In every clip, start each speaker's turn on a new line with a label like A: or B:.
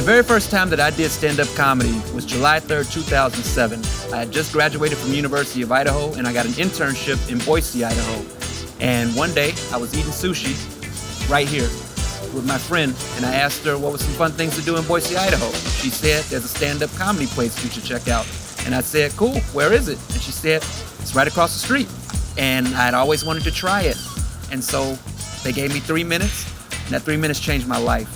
A: very first time that I did stand-up comedy was July 3rd, 2007. I had just graduated from University of Idaho, and I got an internship in Boise, Idaho. And one day, I was eating sushi right here with my friend, and I asked her what were some fun things to do in Boise, Idaho. She said, there's a stand-up comedy place you should check out. And I said, cool, where is it? And she said, it's right across the street. And I'd always wanted to try it. And so they gave me 3 minutes, and that 3 minutes changed my life.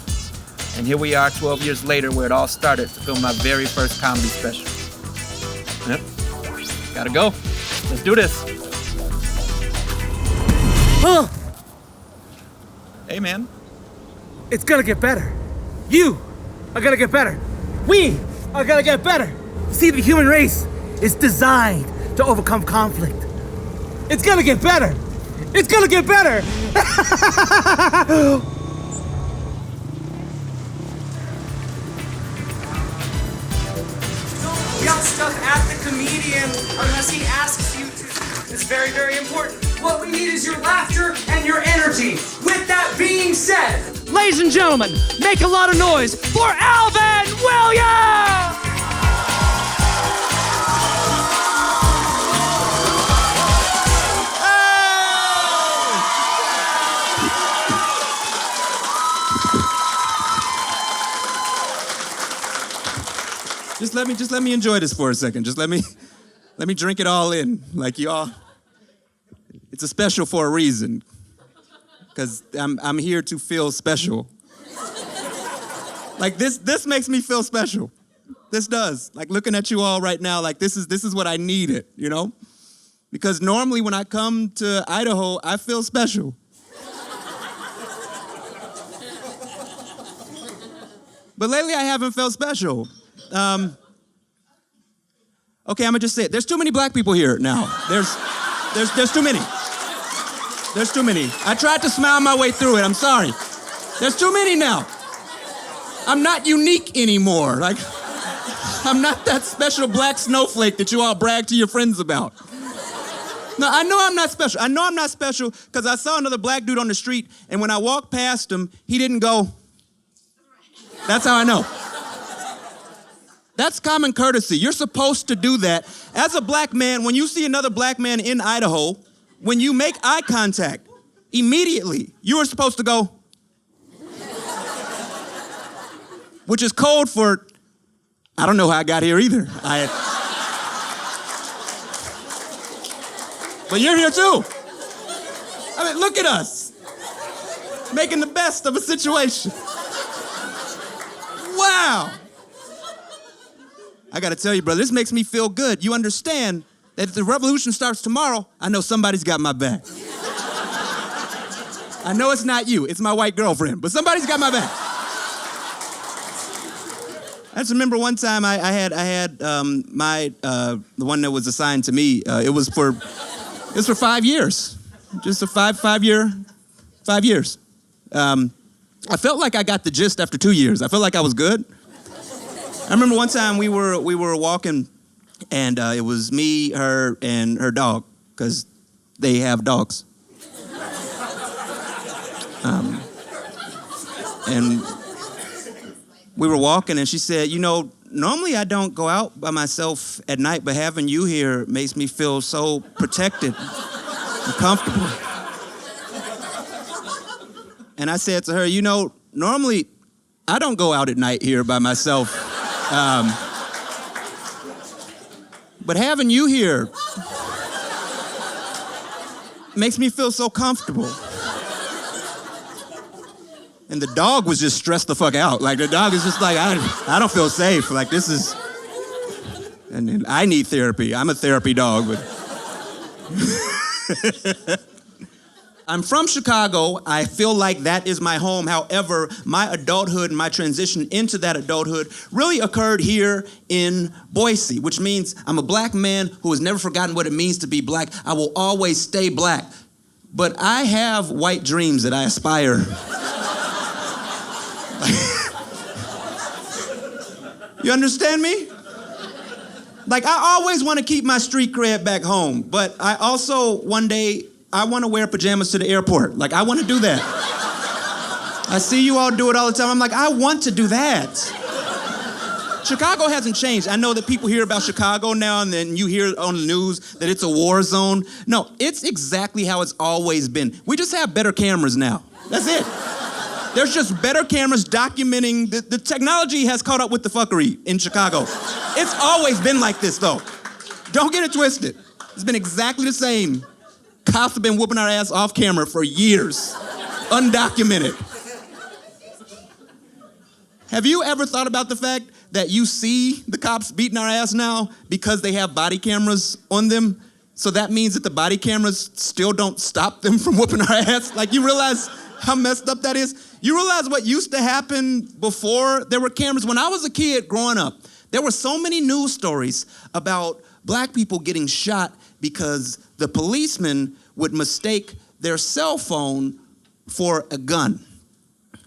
A: And here we are 12 years later where it all started to film my very first comedy special. Yep, gotta go. Let's do this.
B: Huh.
A: Hey, man.
B: It's gonna get better. You are gonna get better. We are gonna get better. See, the human race is designed to overcome conflict. It's gonna get better. It's gonna get better.
C: Don't yell stuff at the comedian unless he asks you to. It's very, very important. What we need is your laughter and your energy. With that being said,
B: Ladies and gentlemen, make a lot of noise for Alvin Williams!
D: Just let me enjoy this for a second. Just let me drink it all in, like y'all. It's a special for a reason, because I'm here to feel special. Like this makes me feel special. This does. Like looking at you all right now, like this is what I needed, you know? Because normally when I come to Idaho, I feel special. But lately I haven't felt special. Okay, I'm gonna just say it. There's too many black people here now. There's too many. There's too many. I tried to smile my way through it. I'm sorry. There's too many now. I'm not unique anymore. Like, I'm not that special black snowflake that you all brag to your friends about. No, I know I'm not special. I know I'm not special because I saw another black dude on the street, and when I walked past him, he didn't go. That's how I know. That's common courtesy. You're supposed to do that. As a black man, when you see another black man in Idaho, when you make eye contact, immediately, you are supposed to go, which is code for, I don't know how I got here either. But you're here too. I mean, look at us, making the best of a situation. Wow. I gotta tell you, brother, this makes me feel good. You understand that if the revolution starts tomorrow, I know somebody's got my back. I know it's not you, it's my white girlfriend, but somebody's got my back. I just remember one time I had the one that was assigned to me. It was for 5 years, just a five years. I felt like I got the gist after 2 years. I felt like I was good. I remember one time we were walking, and it was me, her, and her dog, because they have dogs. And we were walking, and she said, you know, normally I don't go out by myself at night, but having you here makes me feel so protected and comfortable. And I said to her, you know, normally I don't go out at night here by myself. But having you here makes me feel so comfortable. And the dog was just stressed the fuck out. Like, the dog is just like, I don't feel safe. Like, this is... And I need therapy. I'm a therapy dog, but... I'm from Chicago. I feel like that is my home. However, my adulthood and my transition into that adulthood really occurred here in Boise, which means I'm a black man who has never forgotten what it means to be black. I will always stay black. But I have white dreams that I aspire. You understand me? Like, I always want to keep my street cred back home, but I also, one day, I want to wear pajamas to the airport. Like, I want to do that. I see you all do it all the time. I'm like, I want to do that. Chicago hasn't changed. I know that people hear about Chicago now and then you hear on the news that it's a war zone. No, it's exactly how it's always been. We just have better cameras now. That's it. There's just better cameras documenting, the technology has caught up with the fuckery in Chicago. It's always been like this though. Don't get it twisted. It's been exactly the same. Cops have been whooping our ass off camera for years, undocumented. Have you ever thought about the fact that you see the cops beating our ass now because they have body cameras on them? So that means that the body cameras still don't stop them from whooping our ass? Like, you realize how messed up that is? You realize what used to happen before there were cameras? When I was a kid growing up, there were so many news stories about black people getting shot because the policemen would mistake their cell phone for a gun.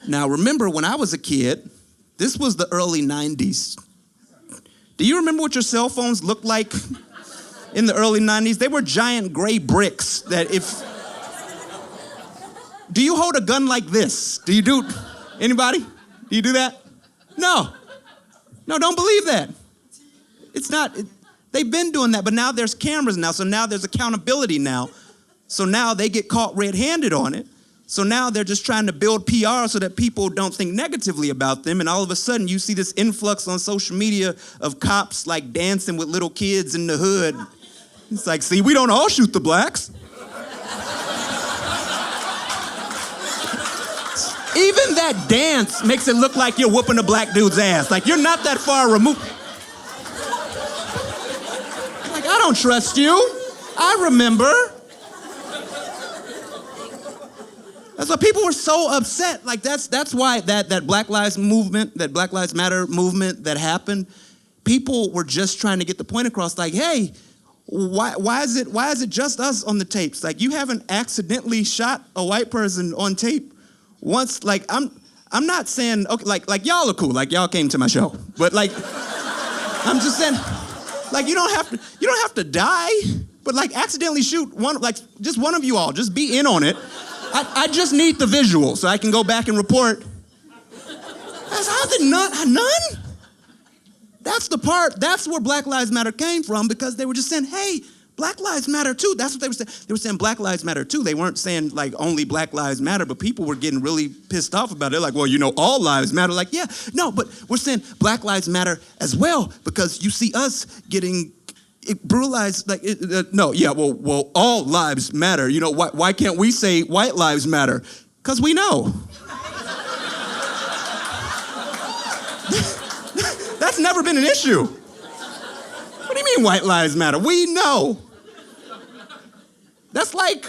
D: Now, remember, when I was a kid, this was the early 90s. Do you remember what your cell phones looked like in the early 90s? They were giant gray bricks that if... Do you hold a gun like this? Do you do... Anybody? Do you do that? No. No, don't believe that. It's not... They've been doing that, but now there's cameras now, so now there's accountability now. So now they get caught red-handed on it. So now they're just trying to build PR so that people don't think negatively about them, and all of a sudden you see this influx on social media of cops like dancing with little kids in the hood. It's like, see, we don't all shoot the blacks. Even that dance makes it look like you're whooping a black dude's ass. Like, you're not that far removed. Like, I don't trust you. I remember. So people were so upset. Like, that's why that Black Lives movement, that Black Lives Matter movement that happened, people were just trying to get the point across. Like, hey, why is it just us on the tapes? Like, you haven't accidentally shot a white person on tape once. Like, I'm not saying, okay, like y'all are cool. Like, y'all came to my show, but like, I'm just saying, like, you don't have to die, but like, accidentally shoot one, like, just one of you all, just be in on it. I just need the visual so I can go back and report. None? That's the part, that's where Black Lives Matter came from, because they were just saying, hey, Black Lives Matter too. That's what they were saying. They were saying Black Lives Matter too. They weren't saying like only Black Lives Matter, but people were getting really pissed off about it. They're like, well, you know, all lives matter. Like, yeah, no, but we're saying Black Lives Matter as well, because you see us getting brutalized, like, well, all lives matter. You know, why can't we say white lives matter? Because we know. That's never been an issue. What do you mean white lives matter? We know. That's like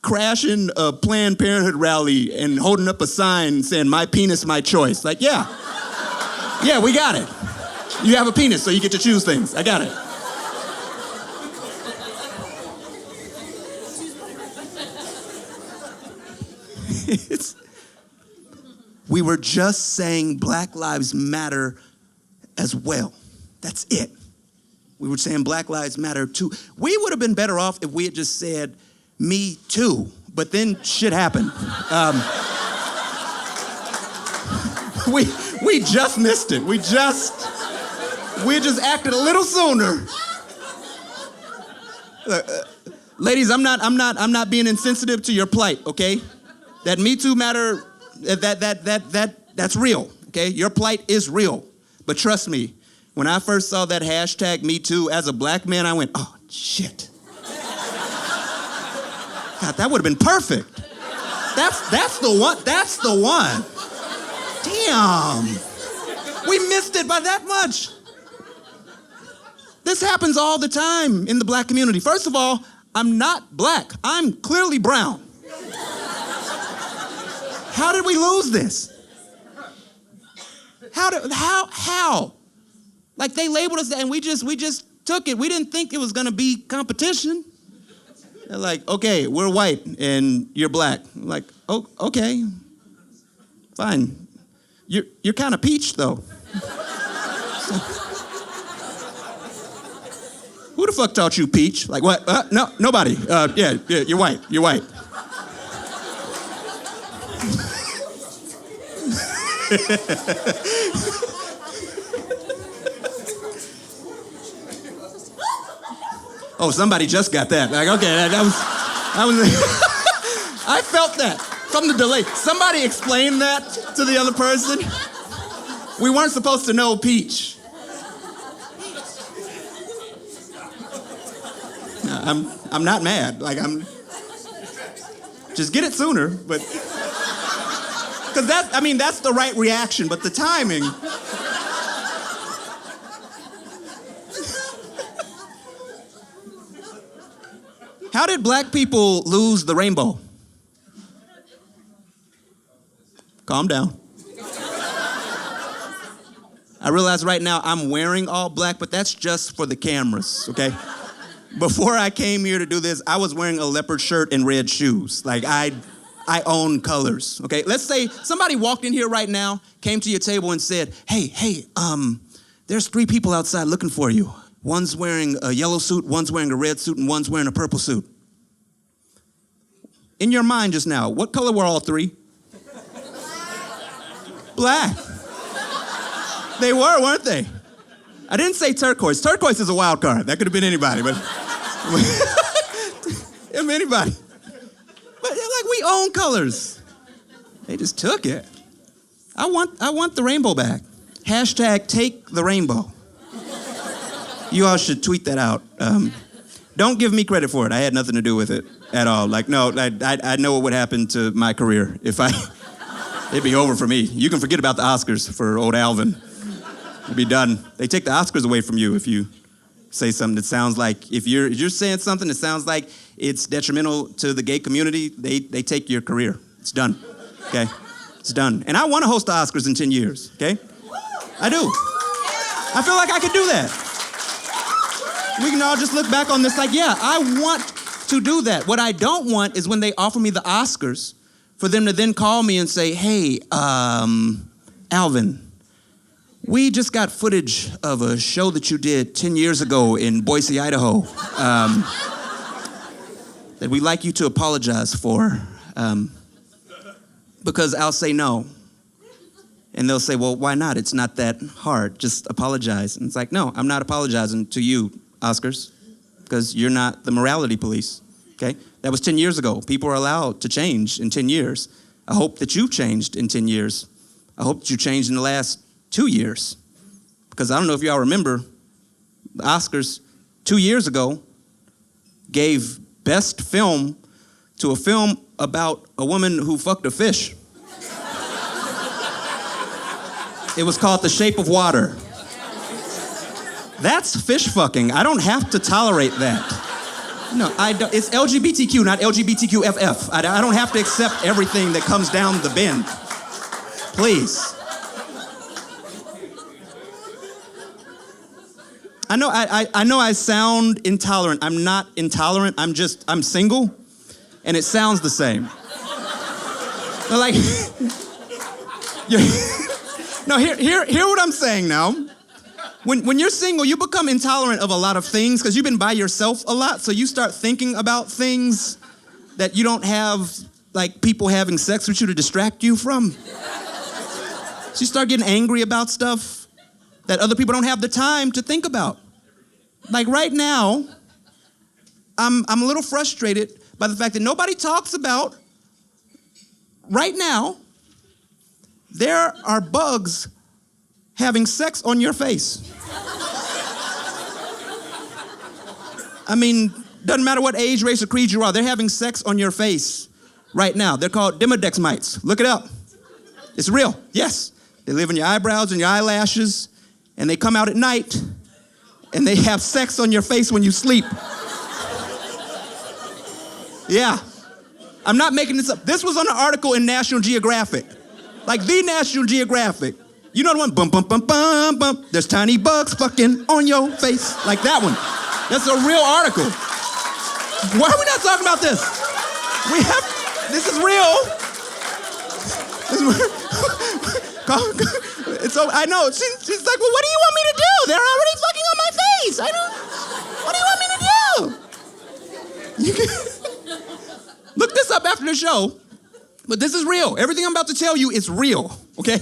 D: crashing a Planned Parenthood rally and holding up a sign saying, my penis, my choice. Like, yeah, we got it. You have a penis, so you get to choose things. I got it. We were just saying Black Lives Matter as well. That's it. We were saying Black Lives Matter too. We would have been better off if we had just said me too, but then shit happened. We just missed it. We just acted a little sooner. Ladies, I'm not being insensitive to your plight, okay? That Me Too matter, that's real, okay? Your plight is real. But trust me, when I first saw that hashtag Me Too as a black man, I went, oh, shit. God, that would have been perfect. That's the one. That's the one. Damn. We missed it by that much. This happens all the time in the black community. First of all, I'm not black. I'm clearly brown. How did we lose this? How? Like, they labeled us and we just took it. We didn't think it was gonna be competition. They're like, okay, we're white and you're black. I'm like, oh, okay, fine. You're kind of peach though. Who the fuck taught you peach? Like, what? No, nobody. Yeah, you're white. You're white. Oh, somebody just got that. Like, okay, that was I felt that from the delay. Somebody explained that to the other person. We weren't supposed to know peach. I'm not mad. Like, just get it sooner, but because that's the right reaction, but the timing. How did black people lose the rainbow? Calm down. I realize right now I'm wearing all black, but that's just for the cameras, okay? Before I came here to do this, I was wearing a leopard shirt and red shoes. Like, I own colors, okay? Let's say somebody walked in here right now, came to your table and said, hey, there's 3 people outside looking for you. One's wearing a yellow suit, one's wearing a red suit, and one's wearing a purple suit. In your mind just now, what color were all 3? Black. They were, weren't they? I didn't say turquoise. Turquoise is a wild card. That could have been anybody, but anybody. But like, we own colors. They just took it. I want the rainbow back. Hashtag take the rainbow. You all should tweet that out. Don't give me credit for it. I had nothing to do with it at all. Like, no, I know what would happen to my career if it'd be over for me. You can forget about the Oscars for old Alvin. It'd be done. They take the Oscars away from you if you say something that sounds like, if you're saying something that sounds like it's detrimental to the gay community, they take your career. It's done, okay? It's done. And I want to host the Oscars in 10 years, okay? I do. I feel like I could do that. We can all just look back on this like, yeah, I want to do that. What I don't want is when they offer me the Oscars for them to then call me and say, hey, Alvin, we just got footage of a show that you did 10 years ago in Boise, Idaho, that we'd like you to apologize for, because I'll say no. And they'll say, well, why not? It's not that hard. Just apologize. And it's like, no, I'm not apologizing to you, Oscars, because you're not the morality police, okay? That was 10 years ago. People are allowed to change in 10 years. I hope that you've changed in 10 years. I hope that you changed in the last 2 years. Because I don't know if y'all remember, the Oscars 2 years ago gave best film to a film about a woman who fucked a fish. It was called The Shape of Water. That's fish fucking. I don't have to tolerate that. No, I don't. It's LGBTQ, not LGBTQFF. I don't have to accept everything that comes down the bend. Please. I know I sound intolerant. I'm not intolerant. I'm single, and it sounds the same. But like, no, hear what I'm saying now. When you're single, you become intolerant of a lot of things because you've been by yourself a lot, so you start thinking about things that you don't have, like people having sex with you to distract you from. So you start getting angry about stuff that other people don't have the time to think about. Like right now, I'm a little frustrated by the fact that nobody talks about, right now, there are bugs having sex on your face. I mean, doesn't matter what age, race, or creed you are, they're having sex on your face right now. They're called Demodex mites. Look it up. It's real, yes. They live in your eyebrows and your eyelashes, and they come out at night, and they have sex on your face when you sleep. Yeah. I'm not making this up. This was on an article in National Geographic. Like the National Geographic. You know the one, bum, bum, bum, bum, bum. There's tiny bugs fucking on your face. Like that one. That's a real article. Why are we not talking about this? This is real. I know, she's like, well, what do you want me to do? They're already fucking on my face. What do you want me to do? Look this up after the show, but this is real. Everything I'm about to tell you is real, okay?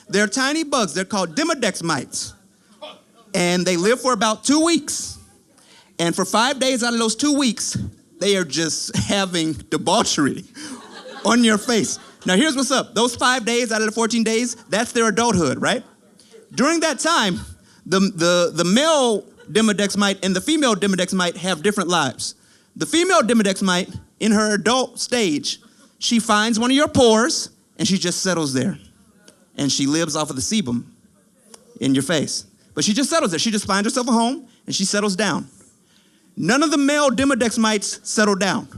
D: They're tiny bugs. They're called Demodex mites. And they live for about 2 weeks. And for 5 days out of those 2 weeks, they are just having debauchery on your face. Now here's what's up. Those 5 days out of the 14 days, that's their adulthood, right? During that time, the male Demodex mite and the female Demodex mite have different lives. The female Demodex mite, in her adult stage, she finds one of your pores and she just settles there. And she lives off of the sebum in your face. But she just settles there. She just finds herself a home and she settles down. None of the male Demodex mites settle down.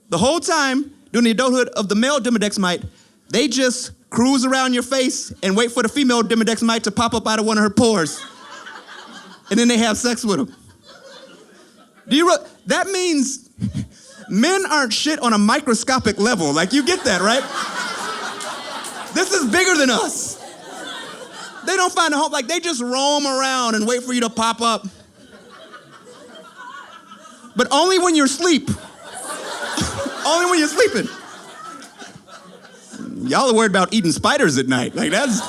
D: The whole time, during the adulthood of the male Demodex mite, they just cruise around your face and wait for the female Demodex mite to pop up out of one of her pores. And then they have sex with them. That means men aren't shit on a microscopic level. Like, you get that, right? This is bigger than us. They don't find a home. Like, they just roam around and wait for you to pop up. But only when you're asleep. Only when you're sleeping. Y'all are worried about eating spiders at night. Like, that's...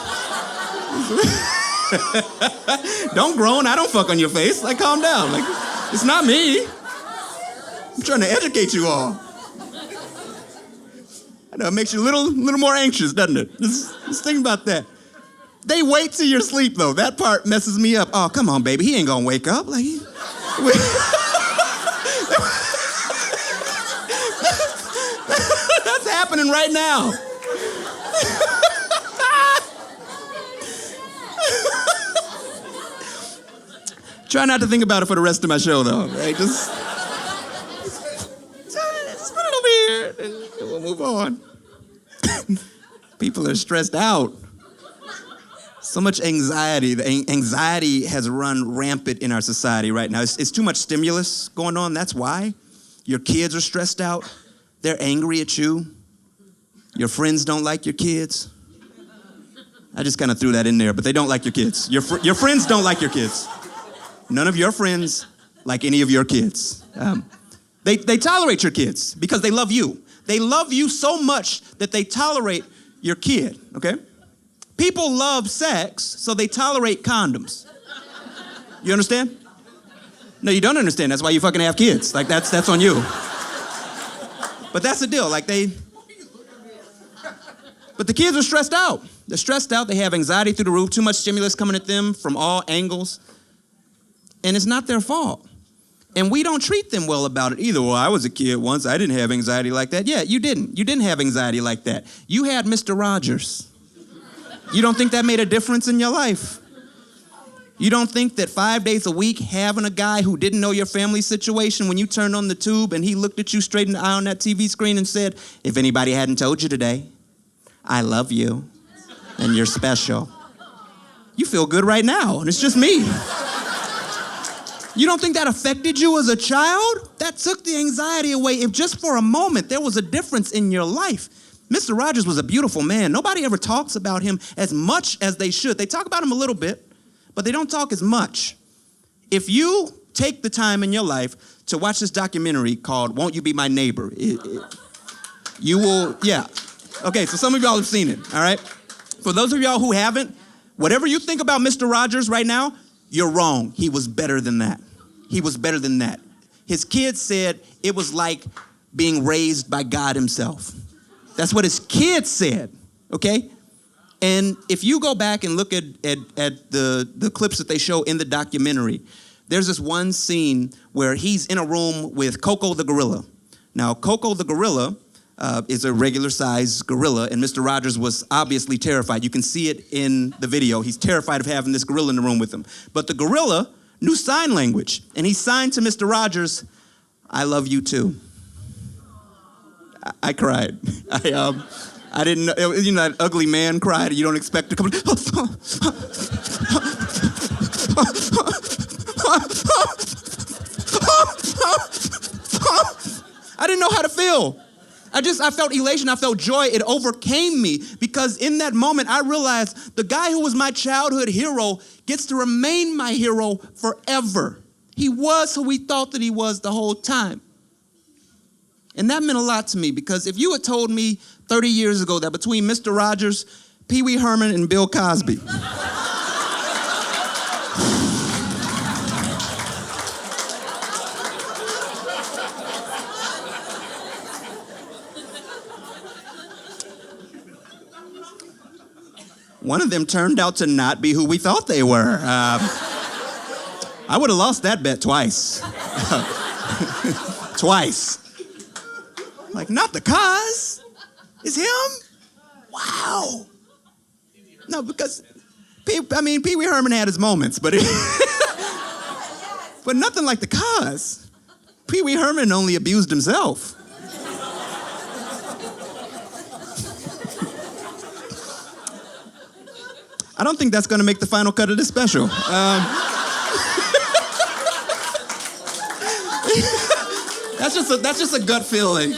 D: Don't groan, I don't fuck on your face. Like, calm down. Like, it's not me. I'm trying to educate you all. I know, it makes you a little more anxious, doesn't it? Just think about that. They wait till you're asleep, though. That part messes me up. Oh, come on, baby. He ain't gonna wake up. Like, that's happening right now. Try not to think about it for the rest of my show, though. Right? Just put it over here, and we'll move on. People are stressed out. So much anxiety. The anxiety has run rampant in our society right now. It's too much stimulus going on. That's why. Your kids are stressed out. They're angry at you. Your friends don't like your kids. I just kind of threw that in there, but they don't like your kids. Your friends don't like your kids. None of your friends like any of your kids. They tolerate your kids because they love you. They love you so much that they tolerate your kid, okay? People love sex, so they tolerate condoms. You understand? No, you don't understand. That's why you fucking have kids. Like, that's on you. But that's the deal. Like, but the kids are stressed out. They're stressed out. They have anxiety through the roof, too much stimulus coming at them from all angles. And it's not their fault. And we don't treat them well about it either. Well, I was a kid once. I didn't have anxiety like that. Yeah, you didn't. You didn't have anxiety like that. You had Mr. Rogers. You don't think that made a difference in your life? You don't think that 5 days a week having a guy who didn't know your family situation when you turned on the tube and he looked at you straight in the eye on that TV screen and said, if anybody hadn't told you today, I love you and you're special. You feel good right now, and it's just me. You don't think that affected you as a child? That took the anxiety away. If just for a moment there was a difference in your life. Mr. Rogers was a beautiful man. Nobody ever talks about him as much as they should. They talk about him a little bit, but they don't talk as much. If you take the time in your life to watch this documentary called Won't You Be My Neighbor, you will, yeah. Okay, so some of y'all have seen it, all right? For those of y'all who haven't, whatever you think about Mr. Rogers right now, you're wrong. He was better than that. He was better than that. His kids said it was like being raised by God himself. That's what his kids said, okay? And if you go back and look at the clips that they show in the documentary, there's this one scene where he's in a room with Coco the gorilla. Now, Coco the gorilla is a regular-sized gorilla, and Mr. Rogers was obviously terrified. You can see it in the video. He's terrified of having this gorilla in the room with him. But the gorilla knew sign language, and he signed to Mr. Rogers, I love you too. I cried. I didn't know, you know, that ugly man cried, you don't expect to come. I didn't know how to feel. I felt elation, I felt joy. It overcame me because in that moment I realized the guy who was my childhood hero gets to remain my hero forever. He was who we thought that he was the whole time. And that meant a lot to me because if you had told me 30 years ago that between Mr. Rogers, Pee Wee Herman, and Bill Cosby, One of them turned out to not be who we thought they were. I would have lost that bet twice. Twice. Like, not the cause. It's him? Wow. No, because, Pee Wee Herman had his moments, but but nothing like the cause. Pee Wee Herman only abused himself. I don't think that's gonna make the final cut of this special. That's just a gut feeling.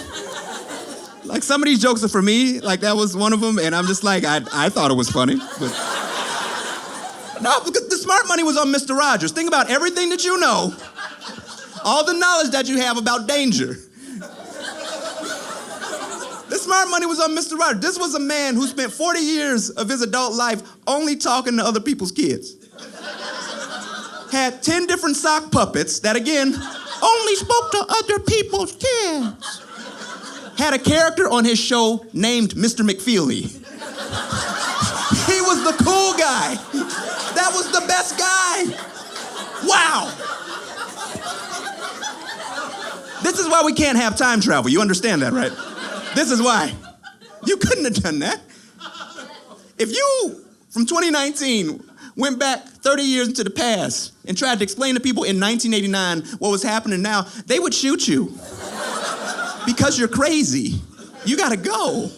D: Like, some of these jokes are for me, like that was one of them, and I'm just like, I thought it was funny. But no, because the smart money was on Mr. Rogers. Think about everything that you know, all the knowledge that you have about danger. The smart money was on Mr. Rogers. This was a man who spent 40 years of his adult life only talking to other people's kids. Had 10 different sock puppets that, again, only spoke to other people's kids. Had a character on his show named Mr. McFeely. He was the cool guy. That was the best guy. Wow. This is why we can't have time travel. You understand that, right? This is why. You couldn't have done that. If you, from 2019, went back 30 years into the past and tried to explain to people in 1989 what was happening now, they would shoot you. Because you're crazy. You gotta go.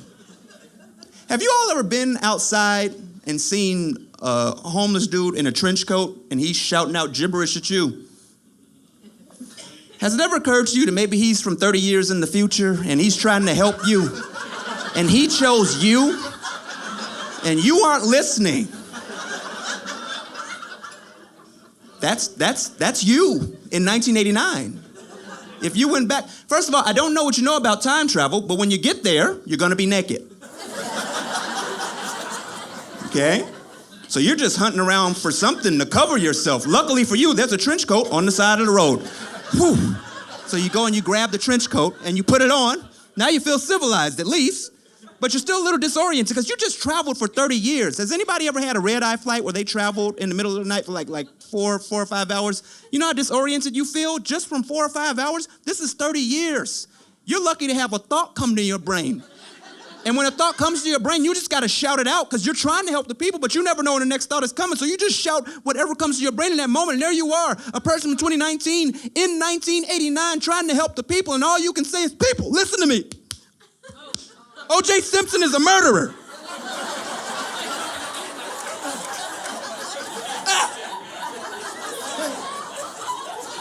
D: Have you all ever been outside and seen a homeless dude in a trench coat and he's shouting out gibberish at you? Has it ever occurred to you that maybe he's from 30 years in the future and he's trying to help you and he chose you and you aren't listening? That's you in 1989. If you went back, first of all, I don't know what you know about time travel, but when you get there, you're gonna be naked. Okay? So you're just hunting around for something to cover yourself. Luckily for you, there's a trench coat on the side of the road. Whew. So you go and you grab the trench coat and you put it on. Now you feel civilized at least, but you're still a little disoriented because you just traveled for 30 years. Has anybody ever had a red-eye flight where they traveled in the middle of the night for like four or 5 hours? You know how disoriented you feel just from 4 or 5 hours? This is 30 years. You're lucky to have a thought come to your brain. And when a thought comes to your brain, you just gotta shout it out because you're trying to help the people, but you never know when the next thought is coming. So you just shout whatever comes to your brain in that moment, and there you are, a person from 2019 in 1989 trying to help the people, and all you can say is, people, listen to me. O.J. Simpson is a murderer.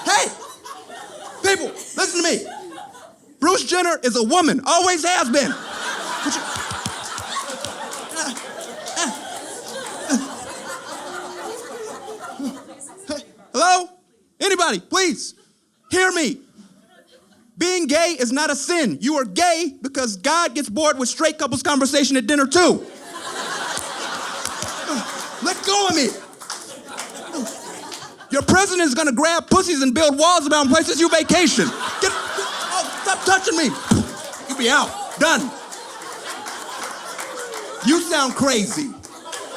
D: Hey, people, listen to me. Bruce Jenner is a woman, always has been. Hello? Anybody, please, hear me. Being gay is not a sin. You are gay because God gets bored with straight couples conversation at dinner too. Let go of me. Your president is gonna grab pussies and build walls around places you vacation. Stop touching me. You be out, done. You sound crazy.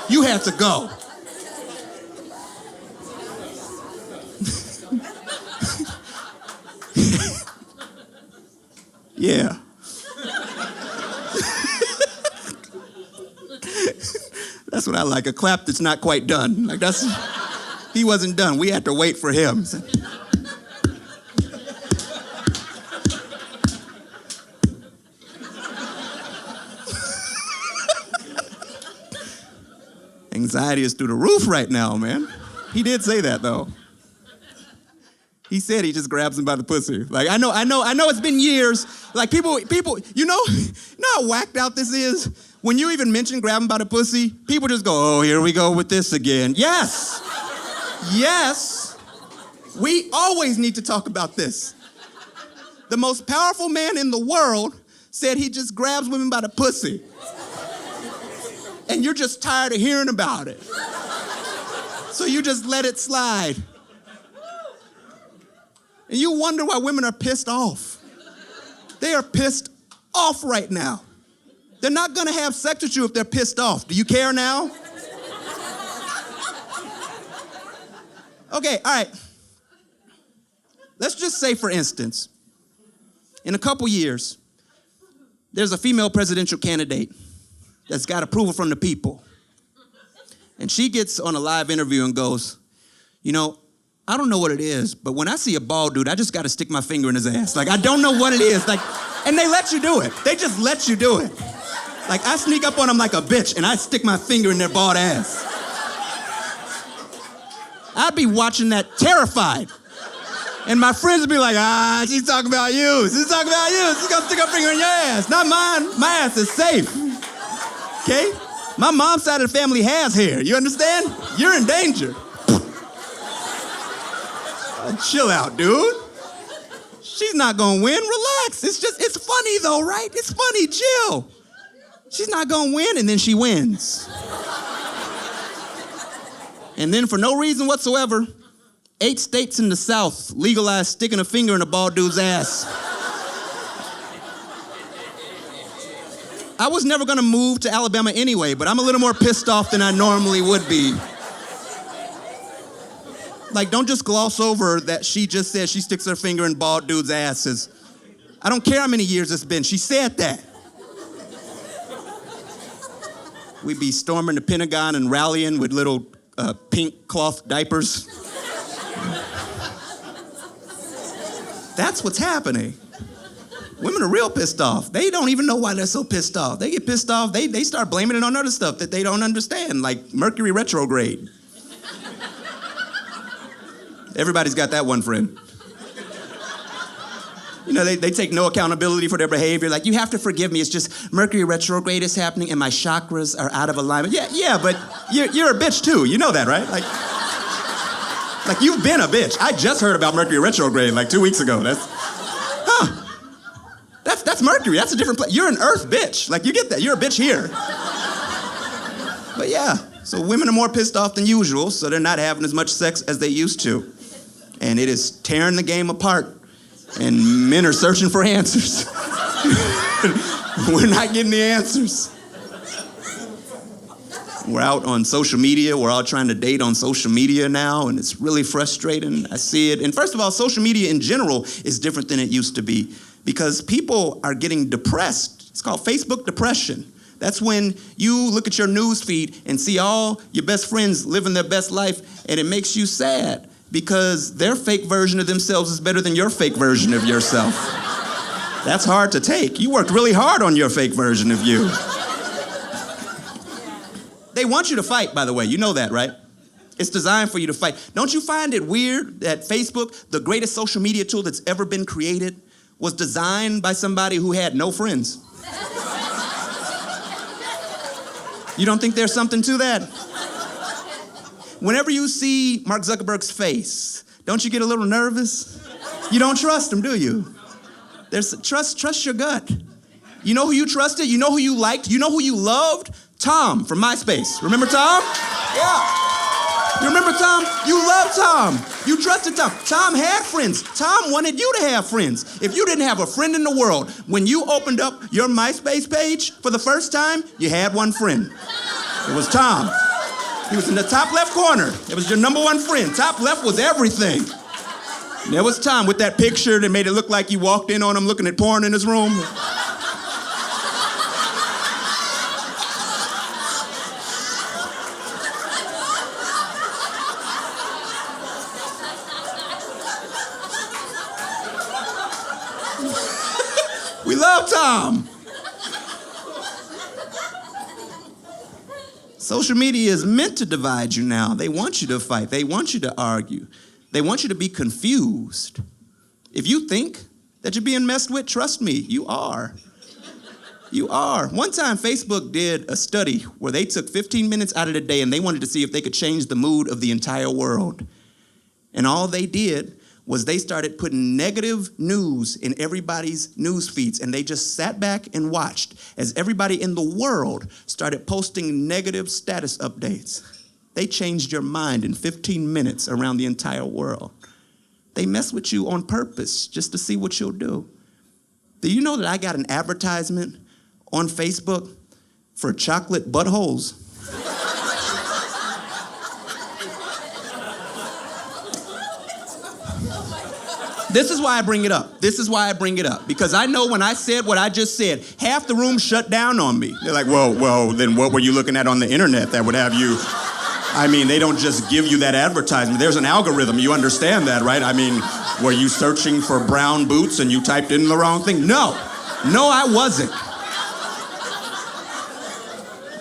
D: You had to go. Yeah. That's what I like, a clap that's not quite done. Like he wasn't done. We had to wait for him. Anxiety is through the roof right now, man. He did say that though. He said he just grabs him by the pussy. Like, I know it's been years. Like, people, you know how whacked out this is? When you even mention grabbing by the pussy, people just go, oh, here we go with this again. Yes. Yes. We always need to talk about this. The most powerful man in the world said he just grabs women by the pussy. And you're just tired of hearing about it. So you just let it slide. And you wonder why women are pissed off. They are pissed off right now. They're not gonna have sex with you if they're pissed off. Do you care now? Okay, all right. Let's just say, for instance, in a couple years, there's a female presidential candidate that's got approval from the people. And she gets on a live interview and goes, you know, I don't know what it is, but when I see a bald dude, I just got to stick my finger in his ass. Like, I don't know what it is. Like, and they let you do it. They just let you do it. Like, I sneak up on them like a bitch, and I stick my finger in their bald ass. I'd be watching that terrified. And my friends would be like, she's talking about you. She's talking about you. She's gonna stick her finger in your ass. Not mine. My ass is safe. Okay? My mom's side of the family has hair. You understand? You're in danger. Chill out, dude. She's not gonna win. Relax. It's funny though, right? It's funny. Chill. She's not gonna win, and then she wins. And then for no reason whatsoever, 8 states in the South legalized sticking a finger in a bald dude's ass. I was never gonna move to Alabama anyway, but I'm a little more pissed off than I normally would be. Like, don't just gloss over that she just said she sticks her finger in bald dudes' asses. I don't care how many years it's been. She said that. We'd be storming the Pentagon and rallying with little pink cloth diapers. That's what's happening. Women are real pissed off. They don't even know why they're so pissed off. They get pissed off, they start blaming it on other stuff that they don't understand, like Mercury retrograde. Everybody's got that one friend. You know, they take no accountability for their behavior. Like, you have to forgive me. It's just Mercury retrograde is happening and my chakras are out of alignment. Yeah, but you're a bitch too. You know that, right? Like you've been a bitch. I just heard about Mercury retrograde like 2 weeks ago. That's Mercury. That's a different place. You're an Earth bitch. Like, you get that. You're a bitch here. But yeah, so women are more pissed off than usual, so they're not having as much sex as they used to. And it is tearing the game apart. And men are searching for answers. We're not getting the answers. We're out on social media. We're all trying to date on social media now, and it's really frustrating. I see it. And first of all, social media in general is different than it used to be because people are getting depressed. It's called Facebook depression. That's when you look at your news feed and see all your best friends living their best life, and it makes you sad because their fake version of themselves is better than your fake version of yourself. That's hard to take. You worked really hard on your fake version of you. They want you to fight, by the way. You know that, right? It's designed for you to fight. Don't you find it weird that Facebook, the greatest social media tool that's ever been created, was designed by somebody who had no friends? You don't think there's something to that? Whenever you see Mark Zuckerberg's face, don't you get a little nervous? You don't trust him, do you? Trust your gut. You know who you trusted? You know who you liked? You know who you loved? Tom from MySpace. Remember Tom? Yeah. You remember Tom? You loved Tom. You trusted Tom. Tom had friends. Tom wanted you to have friends. If you didn't have a friend in the world, when you opened up your MySpace page for the first time, you had one friend. It was Tom. He was in the top left corner. It was your number one friend. Top left was everything. And there was Tom with that picture that made it look like you walked in on him looking at porn in his room. We love Tom. Social media is meant to divide you now. They want you to fight. They want you to argue. They want you to be confused. If you think that you're being messed with, trust me, you are. You are. One time, Facebook did a study where they took 15 minutes out of the day and they wanted to see if they could change the mood of the entire world. And all they did was they started putting negative news in everybody's news feeds, and they just sat back and watched as everybody in the world started posting negative status updates. They changed your mind in 15 minutes around the entire world. They mess with you on purpose just to see what you'll do. Do you know that I got an advertisement on Facebook for chocolate buttholes? This is why I bring it up. Because I know when I said what I just said, half the room shut down on me. They're like, well, then what were you looking at on the internet that would have you... I mean, they don't just give you that advertisement. There's an algorithm. You understand that, right? I mean, were you searching for brown boots and you typed in the wrong thing? No, I wasn't.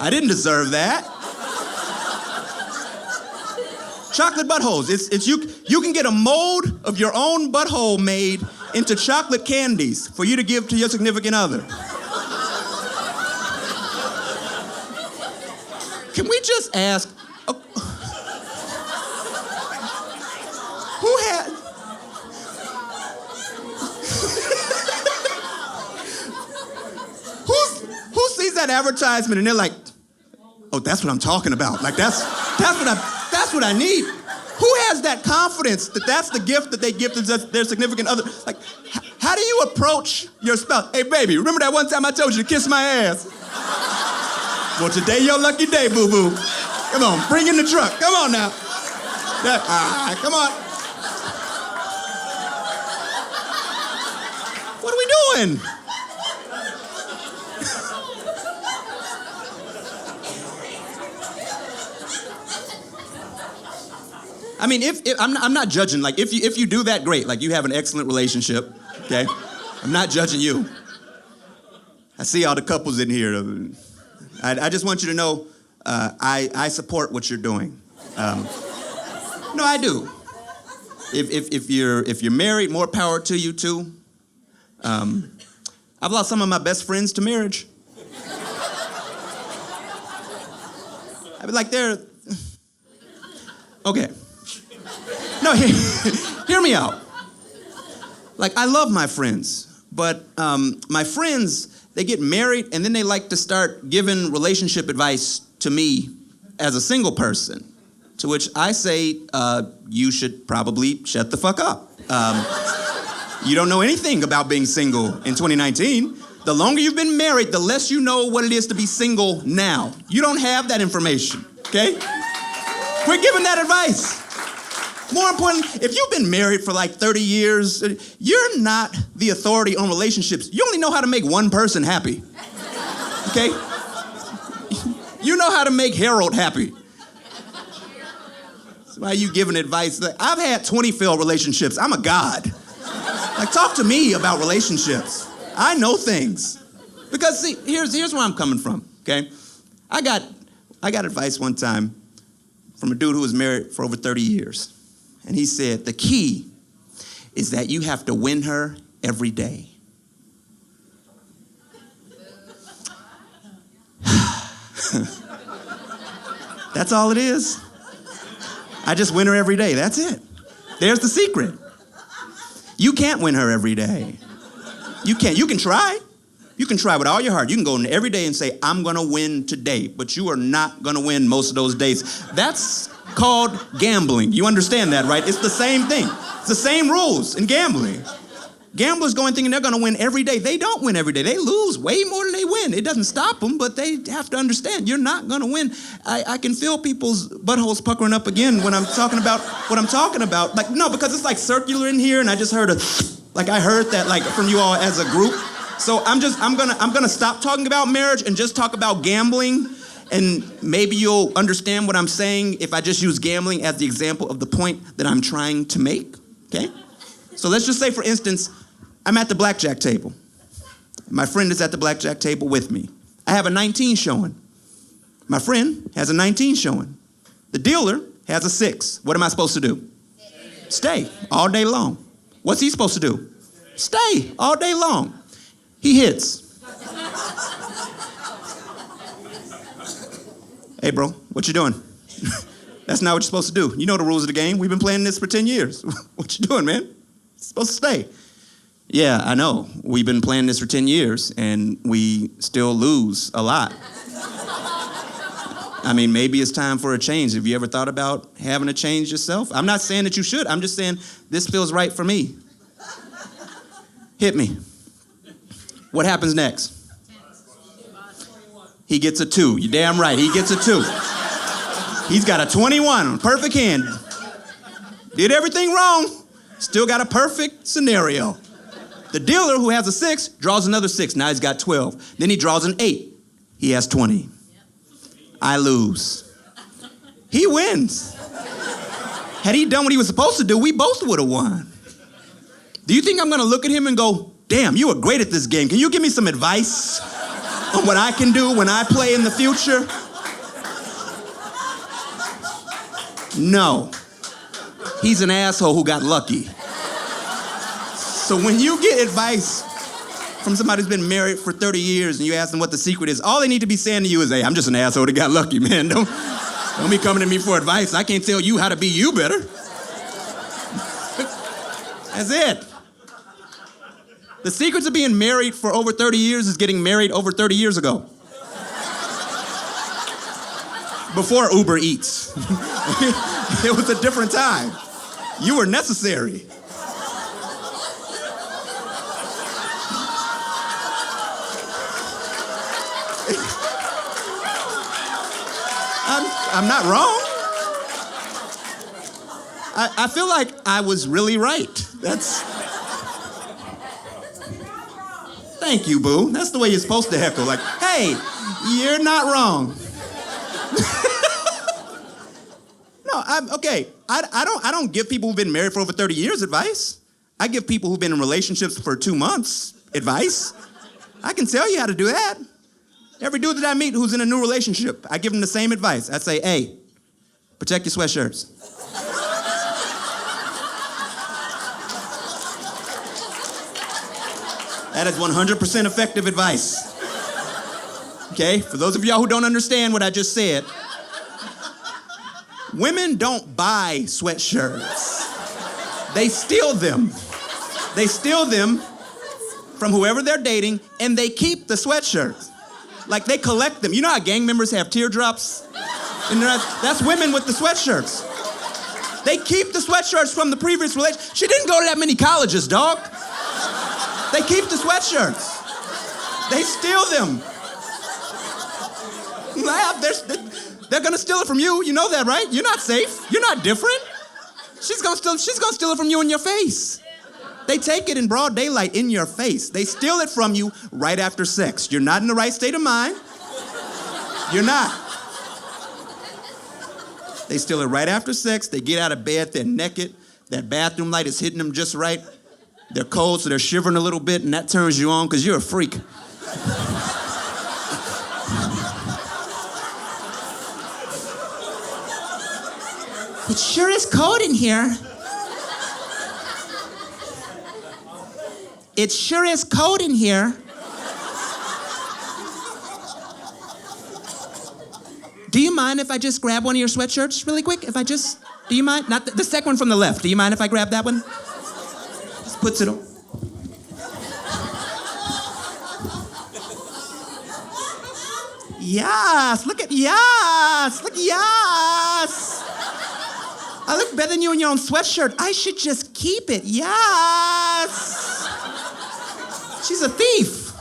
D: I didn't deserve that. Chocolate buttholes. It's you can get a mold of your own butthole made into chocolate candies for you to give to your significant other. Can we just ask, who had... who sees that advertisement and they're like, oh, that's what I'm talking about. Like, that's what I need. Who has that confidence that that's the gift that they give to their significant other? Like, how do you approach your spouse? Hey, baby, remember that one time I told you to kiss my ass? Well, today your lucky day, boo-boo. Come on, bring in the truck. Come on now. Come on. What are we doing? I mean, if I'm not judging. Like, if you do that, great. Like, you have an excellent relationship, okay? I'm not judging you. I see all the couples in here. I just want you to know I support what you're doing. No, I do. If you're married, more power to you too. I've lost some of my best friends to marriage. I mean, like, they're okay. No, hear me out. Like, I love my friends, but my friends, they get married and then they like to start giving relationship advice to me as a single person, to which I say, you should probably shut the fuck up. You don't know anything about being single in 2019. The longer you've been married, the less you know what it is to be single now. You don't have that information, okay? Quit giving that advice. More importantly, if you've been married for like 30 years, you're not the authority on relationships. You only know how to make one person happy, okay? You know how to make Harold happy. That's why you giving advice. Like, I've had 20 failed relationships. I'm a god. Like, talk to me about relationships. I know things. Because see, here's where I'm coming from, okay? I got advice one time from a dude who was married for over 30 years. And he said, the key is that you have to win her every day. That's all it is. I just win her every day. That's it. There's the secret. You can't win her every day. You can't. You can try. You can try with all your heart. You can go in every day and say, I'm going to win today. But you are not going to win most of those days. That's called gambling. You understand that, right? It's the same thing. It's the same rules in gambling. Gamblers go in thinking they're going to win every day. They don't win every day. They lose way more than they win. It doesn't stop them, but they have to understand you're not going to win. I can feel people's buttholes puckering up again when I'm talking about what I'm talking about. Like, no, because it's like circular in here, and I just heard I heard that like from you all as a group. So I'm gonna stop talking about marriage and just talk about gambling, and maybe you'll understand what I'm saying if I just use gambling as the example of the point that I'm trying to make, okay? So let's just say, for instance, I'm at the blackjack table. My friend is at the blackjack table with me. I have a 19 showing. My friend has a 19 showing. The dealer has a 6. What am I supposed to do? Stay all day long. What's he supposed to do? Stay all day long. He hits. Hey, bro, what you doing? That's not what you're supposed to do. You know the rules of the game. We've been playing this for 10 years. What you doing, man? You're supposed to stay. Yeah, I know. We've been playing this for 10 years, and we still lose a lot. I mean, maybe it's time for a change. Have you ever thought about having a change yourself? I'm not saying that you should. I'm just saying this feels right for me. Hit me. What happens next? He gets a 2. You're damn right. He gets a 2. He's got a 21 on perfect hand. Did everything wrong. Still got a perfect scenario. The dealer who has a 6 draws another 6. Now he's got 12. Then he draws an 8. He has 20. I lose. He wins. Had he done what he was supposed to do, we both would have won. Do you think I'm gonna look at him and go, damn, you are great at this game. Can you give me some advice on what I can do when I play in the future? No. He's an asshole who got lucky. So when you get advice from somebody who's been married for 30 years and you ask them what the secret is, all they need to be saying to you is, hey, I'm just an asshole that got lucky, man. Don't be coming to me for advice. I can't tell you how to be you better. That's it. The secret to being married for over 30 years is getting married over 30 years ago. Before Uber Eats. It was a different time. You were necessary. I'm not wrong. I feel like I was really right. Thank you, boo. That's the way you're supposed to heckle. Like, hey, you're not wrong. No, okay. I don't give people who've been married for over 30 years advice. I give people who've been in relationships for 2 months advice. I can tell you how to do that. Every dude that I meet who's in a new relationship, I give them the same advice. I say, hey, protect your sweatshirts. That is 100% effective advice. Okay, for those of y'all who don't understand what I just said, women don't buy sweatshirts. They steal them. They steal them from whoever they're dating, and they keep the sweatshirts. Like, they collect them. You know how gang members have teardrops? And that's women with the sweatshirts. They keep the sweatshirts from the previous relationship. She didn't go to that many colleges, dog. They keep the sweatshirts. They steal them. They're gonna steal it from you. You know that, right? You're not safe. You're not different. She's gonna steal it from you in your face. They take it in broad daylight in your face. They steal it from you right after sex. You're not in the right state of mind. You're not. They steal it right after sex. They get out of bed, they're naked. That bathroom light is hitting them just right. They're cold, so they're shivering a little bit, and that turns you on because you're a freak. It sure is cold in here. It sure is cold in here. Do you mind if I just grab one of your sweatshirts really quick? Do you mind? Not the second one from the left. Do you mind if I grab that one? Just puts it on. Yes, look, yes. I look better than you in your own sweatshirt. I should just keep it, yes. She's a thief.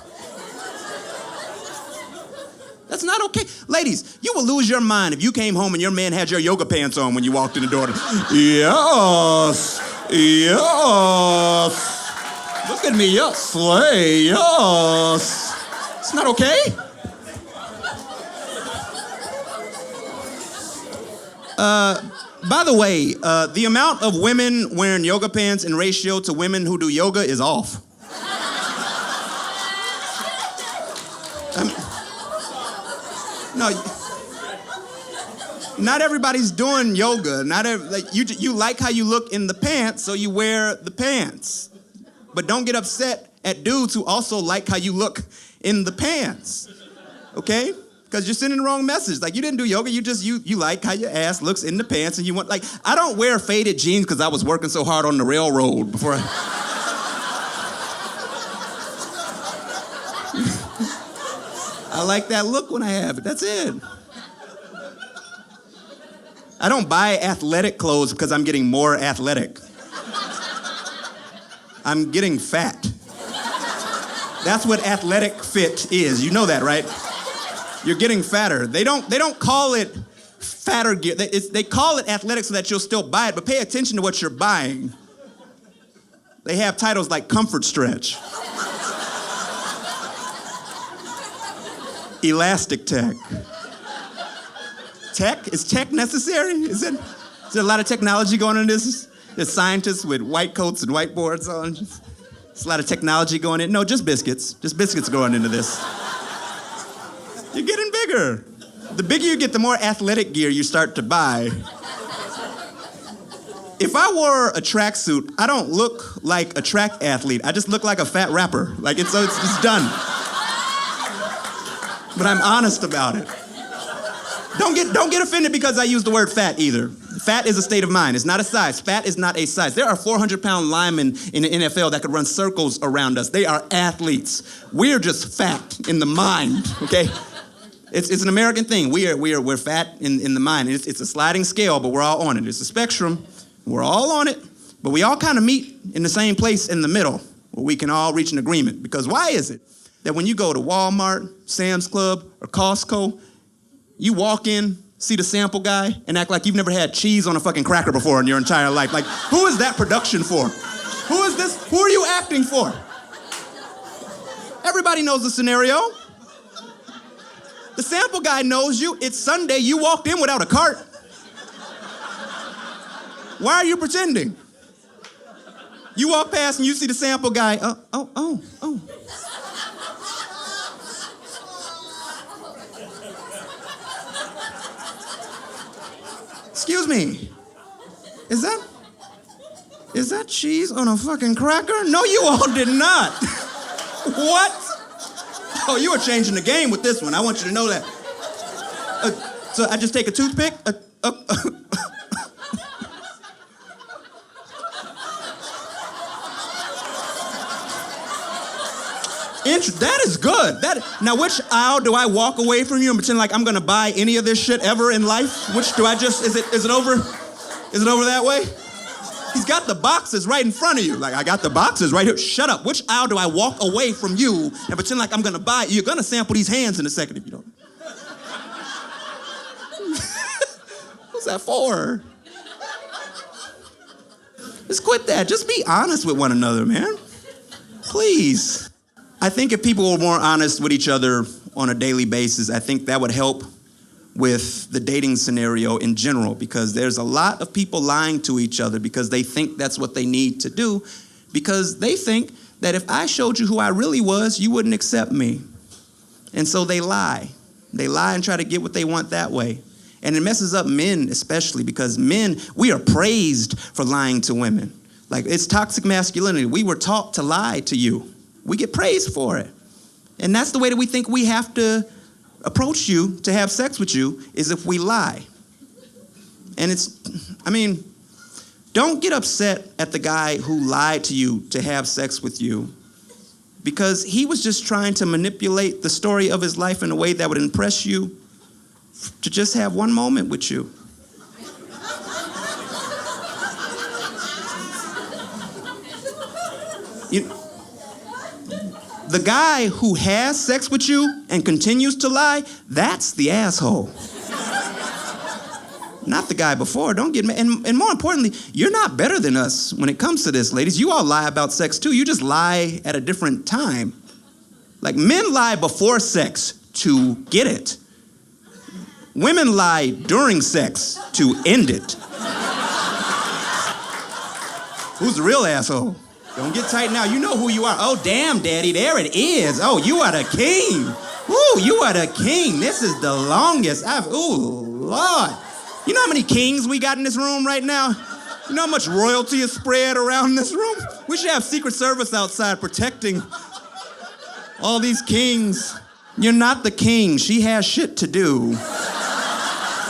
D: That's not okay. Ladies, you will lose your mind if you came home and your man had your yoga pants on when you walked in the door. Yes. Look at me, yes, slay, yes. It's not okay. By the way, the amount of women wearing yoga pants in ratio to women who do yoga is off. No, not everybody's doing yoga. You like how you look in the pants, so you wear the pants. But don't get upset at dudes who also like how you look in the pants, okay? Because you're sending the wrong message. Like, you didn't do yoga, you like how your ass looks in the pants, and you want, like, I don't wear faded jeans because I was working so hard on the railroad before I like that look when I have it, that's it. I don't buy athletic clothes because I'm getting more athletic. I'm getting fat. That's what athletic fit is, you know that, right? You're getting fatter. They don't call it fatter gear. They call it athletic so that you'll still buy it, but pay attention to what you're buying. They have titles like Comfort Stretch, Elastic Tech. Tech? Is tech necessary? Is there a lot of technology going on in this? There's scientists with white coats and whiteboards on. There's a lot of technology going in. No, just biscuits. Just biscuits going into this. You're getting bigger. The bigger you get, the more athletic gear you start to buy. If I wore a tracksuit, I don't look like a track athlete. I just look like a fat rapper. Like, it's done. But I'm honest about it. Don't get offended because I use the word fat either. Fat is a state of mind. It's not a size. Fat is not a size. There are 400-pound linemen in the NFL that could run circles around us. They are athletes. We're just fat in the mind, okay? It's an American thing. We're fat in the mind. It's a sliding scale, but we're all on it. It's a spectrum. We're all on it, but we all kind of meet in the same place in the middle where we can all reach an agreement. Because why is it that when you go to Walmart, Sam's Club, or Costco, you walk in, see the sample guy, and act like you've never had cheese on a fucking cracker before in your entire life? Like, who is that production for? Who is this? Who are you acting for? Everybody knows the scenario. The sample guy knows you. It's Sunday. You walked in without a cart. Why are you pretending? You walk past and you see the sample guy. Oh. Excuse me. Is that cheese on a fucking cracker? No, you all did not. What? Oh, you are changing the game with this one. I want you to know that. So I just take a toothpick? That is good. Now, which aisle do I walk away from you and pretend like I'm gonna buy any of this shit ever in life? Which do I just, is it over? Is it over that way? He's got the boxes right in front of you. Like, I got the boxes right here. Shut up. Which aisle do I walk away from you and pretend like I'm gonna buy? You're gonna sample these hands in a second if you don't. What's that for? Just quit that. Just be honest with one another, man. Please. I think if people were more honest with each other on a daily basis, I think that would help with the dating scenario in general, because there's a lot of people lying to each other because they think that's what they need to do, because they think that if I showed you who I really was, you wouldn't accept me. And so they lie. They lie and try to get what they want that way. And it messes up men especially, because men, we are praised for lying to women. Like, it's toxic masculinity. We were taught to lie to you. We get praised for it. And that's the way that we think we have to approach you to have sex with you, is if we lie. And don't get upset at the guy who lied to you to have sex with you, because he was just trying to manipulate the story of his life in a way that would impress you to just have one moment with you. The guy who has sex with you and continues to lie, that's the asshole. Not the guy before. Don't get mad. And more importantly, you're not better than us when it comes to this, ladies. You all lie about sex too. You just lie at a different time. Like, men lie before sex to get it. Women lie during sex to end it. Who's the real asshole? Don't get tight now. You know who you are. Oh, damn, Daddy, there it is. Oh, you are the king. Ooh, you are the king. This is the longest ooh, Lord. You know how many kings we got in this room right now? You know how much royalty is spread around this room? We should have Secret Service outside protecting all these kings. You're not the king. She has shit to do.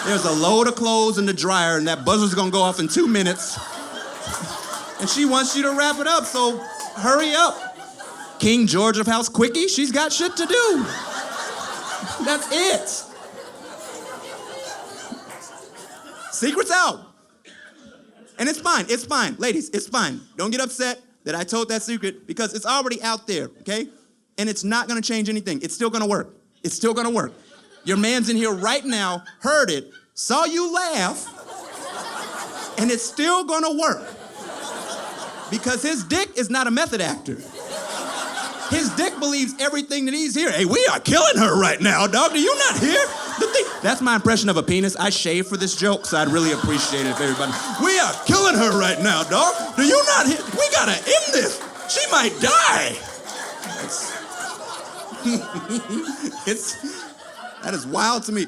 D: There's a load of clothes in the dryer, and that buzzer's gonna go off in 2 minutes. And she wants you to wrap it up, so hurry up. King George of House Quickie, she's got shit to do. That's it. Secret's out. And it's fine. Ladies, it's fine. Don't get upset that I told that secret, because it's already out there, okay? And it's not gonna change anything. It's still gonna work. It's still gonna work. Your man's in here right now, heard it, saw you laugh, and it's still gonna work. Because his dick is not a method actor. His dick believes everything that he's hearing. Hey, we are killing her right now, dog. Do you not hear the thing? That's my impression of a penis. I shaved for this joke, so I'd really appreciate it if everybody. We are killing her right now, dog. Do you not hear? We gotta end this. She might die. That is wild to me.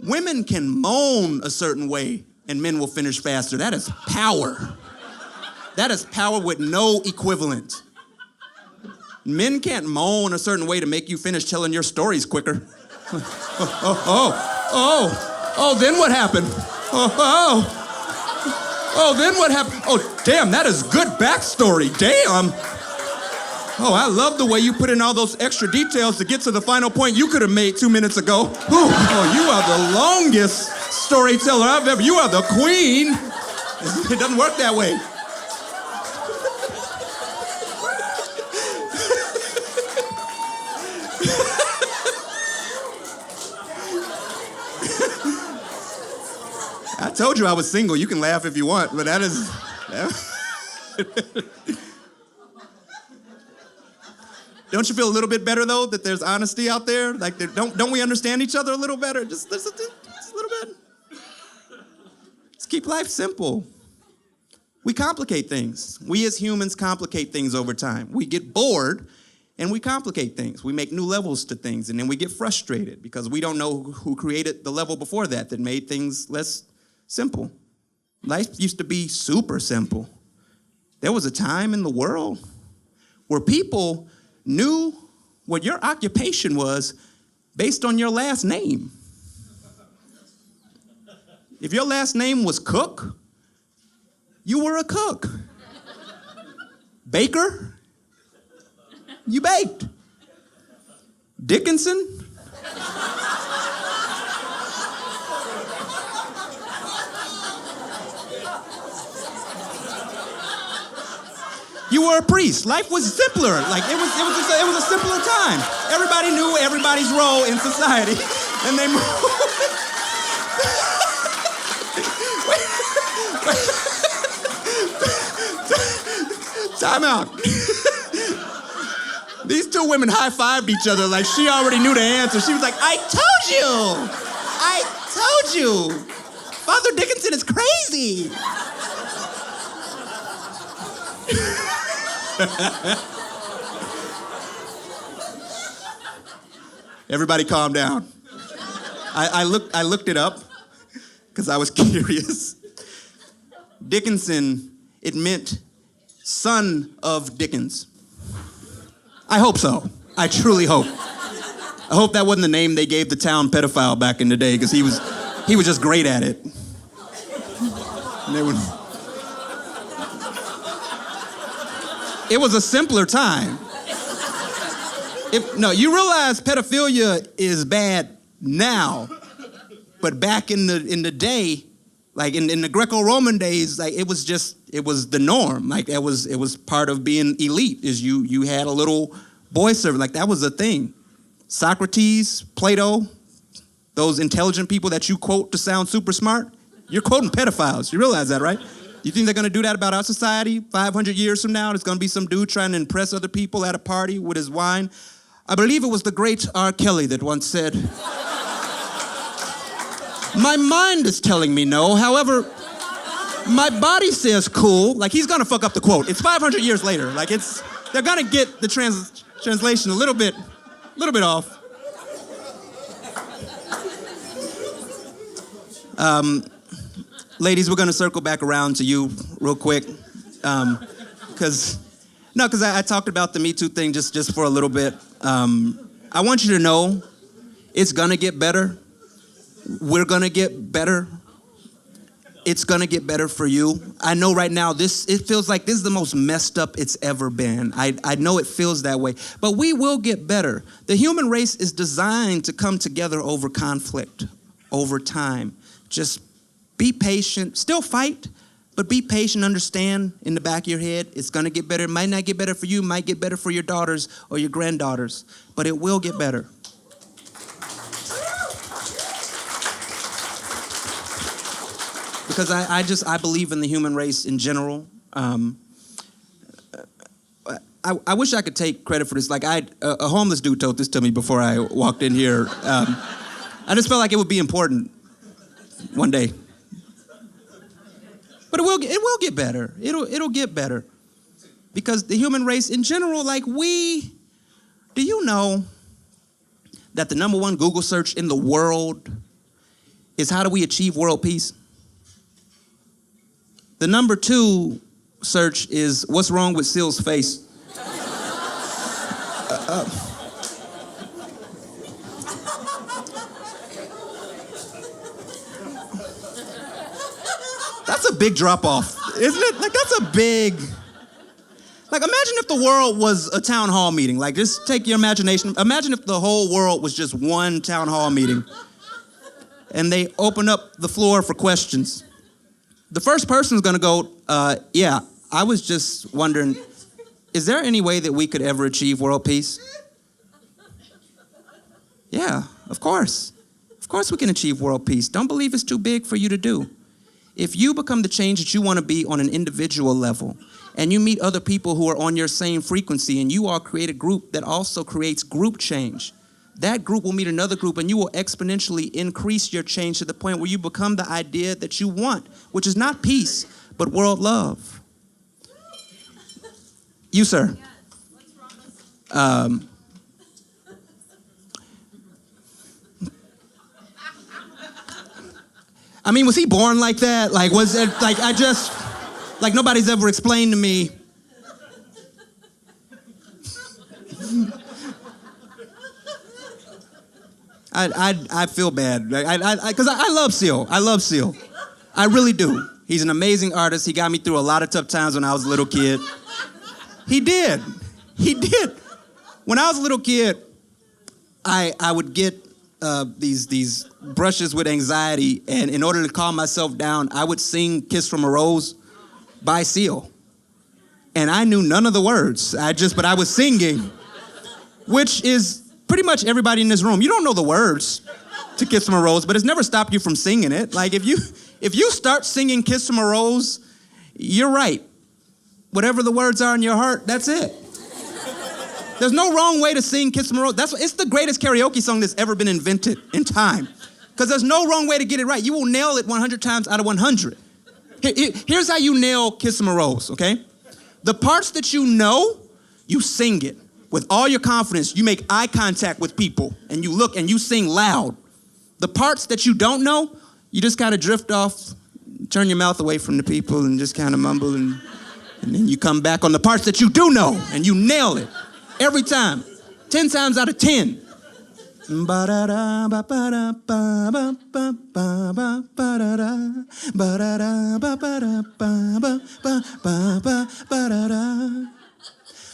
D: Women can moan a certain way and men will finish faster. That is power. That is power with no equivalent. Men can't moan a certain way to make you finish telling your stories quicker. Oh, then what happened? Oh, then what happened? Oh, damn, that is good backstory, damn. Oh, I love the way you put in all those extra details to get to the final point you could have made 2 minutes ago. Ooh, oh, you are the longest storyteller I've ever, you are the queen. It doesn't work that way. I told you I was single. You can laugh if you want, but that is... Don't you feel a little bit better, though, that there's honesty out there? Like, don't we understand each other a little better? Just a little bit. Just keep life simple. We complicate things. We as humans complicate things over time. We get bored and we complicate things. We make new levels to things, and then we get frustrated because we don't know who created the level before that made things less simple. Life used to be super simple. There was a time in the world where people knew what your occupation was based on your last name. If your last name was Cook, you were a cook. Baker, you baked. Dickinson, you were a priest. Life was simpler. Like it was a simpler time. Everybody knew everybody's role in society, and they moved. Time out. These two women high-fived each other like she already knew the answer. She was like, I told you. Father Dickinson is crazy. Everybody calm down. I looked it up because I was curious. Dickinson, it meant son of Dickens. I hope so. I truly hope. I hope that wasn't the name they gave the town pedophile back in the day, because he was just great at it. And it was a simpler time. You realize pedophilia is bad now, but back in the day, like in the Greco-Roman days, like it was the norm. Like it was part of being elite. Is you had a little boy servant, like that was a thing. Socrates, Plato, those intelligent people that you quote to sound super smart, you're quoting pedophiles. You realize that, right? You think they're gonna do that about our society 500 years from now? There's gonna be some dude trying to impress other people at a party with his wine. I believe it was the great R. Kelly that once said, my mind is telling me no, however, my body says cool. Like, he's gonna fuck up the quote. It's 500 years later. Like, they're gonna get the translation a little bit off. Ladies, we're gonna circle back around to you real quick. Because I talked about the Me Too thing just for a little bit. I want you to know it's gonna get better. We're gonna get better. It's gonna get better for you. I know right now it feels like this is the most messed up it's ever been. I know it feels that way, but we will get better. The human race is designed to come together over conflict, over time. Just be patient, still fight, but be patient, understand in the back of your head, it's gonna get better. It might not get better for you, might get better for your daughters or your granddaughters, but it will get better. Because I believe in the human race in general. I wish I could take credit for this. Like a homeless dude told this to me before I walked in here. I just felt like it would be important one day. But it will get better. It'll get better. Because the human race in general, do you know that the #1 Google search in the world is how do we achieve world peace? The #2 search is what's wrong with Seal's face? That's a big drop off, isn't it? Like that's a big. Like imagine if the world was a town hall meeting. Like just take your imagination. Imagine if the whole world was just one town hall meeting. And they open up the floor for questions. The first person's gonna go, yeah, I was just wondering, is there any way that we could ever achieve world peace? Yeah, of course. Of course we can achieve world peace. Don't believe it's too big for you to do. If you become the change that you want to be on an individual level, and you meet other people who are on your same frequency, and you all create a group that also creates group change, that group will meet another group, and you will exponentially increase your change to the point where you become the idea that you want, which is not peace, but world love. You, sir.
E: Yes. What's wrong with
D: I mean, was he born like that? Like, was it, like, like nobody's ever explained to me. I feel bad, because I love Seal. I love Seal. I really do. He's an amazing artist. He got me through a lot of tough times when I was a little kid. He did. When I was a little kid, I would get these brushes with anxiety, and in order to calm myself down, I would sing "Kiss from a Rose" by Seal. And I knew none of the words. But I was singing, which is pretty much everybody in this room. You don't know the words to "Kiss from a Rose," but it's never stopped you from singing it. Like if you start singing "Kiss from a Rose," you're right. Whatever the words are in your heart, that's it. There's no wrong way to sing "Kiss from a Rose." It's the greatest karaoke song that's ever been invented in time. Because there's no wrong way to get it right. You will nail it 100 times out of 100. Here's how you nail "Kiss from a Rose," okay? The parts that you know, you sing it with all your confidence. You make eye contact with people, and you look and you sing loud. The parts that you don't know, you just kind of drift off, turn your mouth away from the people, and just kind of mumble, and then you come back on the parts that you do know, and you nail it. Every time. 10 times out of 10.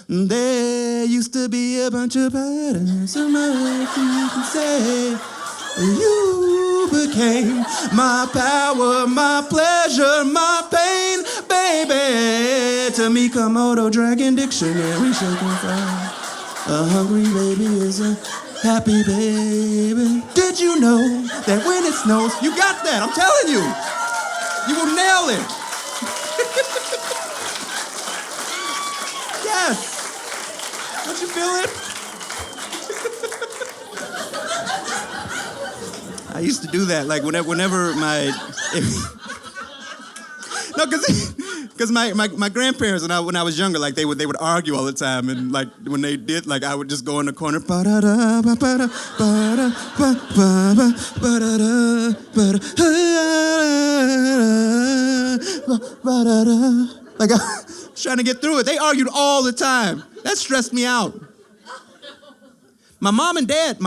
D: There used to be a bunch of patterns, so much you can say. You became my power, my pleasure, my pain, baby. Tamika Moto Dragon Dictionary shaking fire. A hungry baby is a happy baby. Did you know that when it snows, you got that? I'm telling you, you will nail it. Yes. Don't you feel it? I used to do that, like whenever my, no, because my grandparents when I was younger, like they would argue all the time, and like when they did, like I would just go in the corner, like I was trying to get through it. They argued all the time. That stressed me out. My mom and dad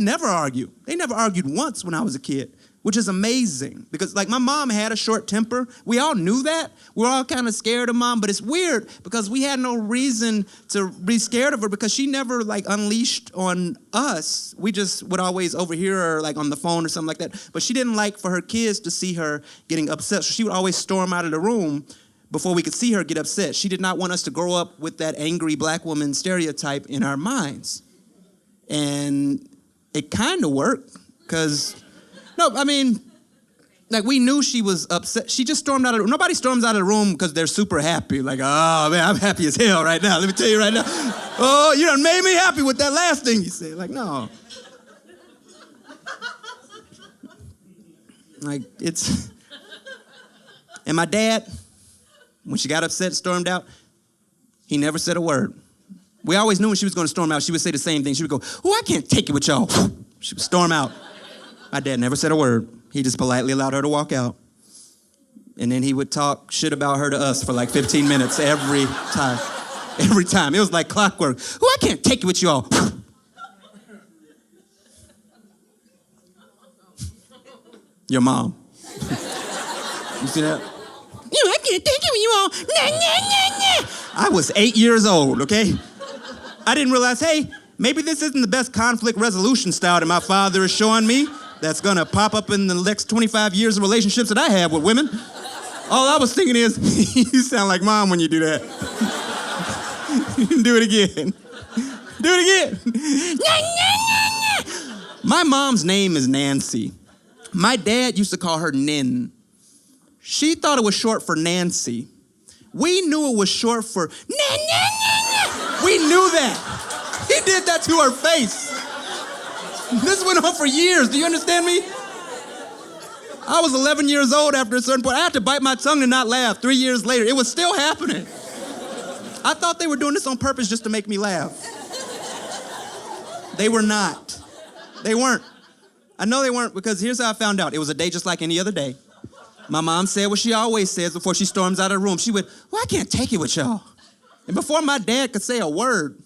D: never argued. They never argued once when I was a kid, which is amazing because like my mom had a short temper. We all knew that. We were all kind of scared of mom, but it's weird because we had no reason to be scared of her because she never like unleashed on us. We just would always overhear her like on the phone or something like that. But she didn't like for her kids to see her getting upset. So she would always storm out of the room before we could see her get upset. She did not want us to grow up with that angry black woman stereotype in our minds. And it kind of worked, because, no, I mean, like we knew she was upset. She just stormed out of the room. Nobody storms out of the room because they're super happy. Like, oh man, I'm happy as hell right now. Let me tell you right now. Oh, you done made me happy with that last thing you said. Like, no. Like, it's... And my dad, when she got upset, stormed out, he never said a word. We always knew when she was going to storm out, she would say the same thing. She would go, oh, I can't take it with y'all. She would storm out. My dad never said a word. He just politely allowed her to walk out. And then he would talk shit about her to us for like 15 minutes every time. Every time. It was like clockwork. Oh, I can't take it with y'all. Your mom. You see that? I can't take it with you all. Nah, nah, nah, nah. I was 8 years old, okay? I didn't realize, hey, maybe this isn't the best conflict resolution style that my father is showing me that's gonna pop up in the next 25 years of relationships that I have with women. All I was thinking is, you sound like mom when you do that. Do it again. Do it again. Nah, nah, nah, nah. My mom's name is Nancy. My dad used to call her Nin. She thought it was short for Nancy. We knew it was short for nah, nah, nah, nah. We knew that. He did that to her face. This went on for years. Do you understand me? I was 11 years old after a certain point. I had to bite my tongue to not laugh. 3 years later, it was still happening. I thought they were doing this on purpose just to make me laugh. They were not. They weren't. I know they weren't because here's how I found out. It was a day just like any other day. My mom said what she always says before she storms out of the room. She went, well, I can't take it with y'all. And before my dad could say a word,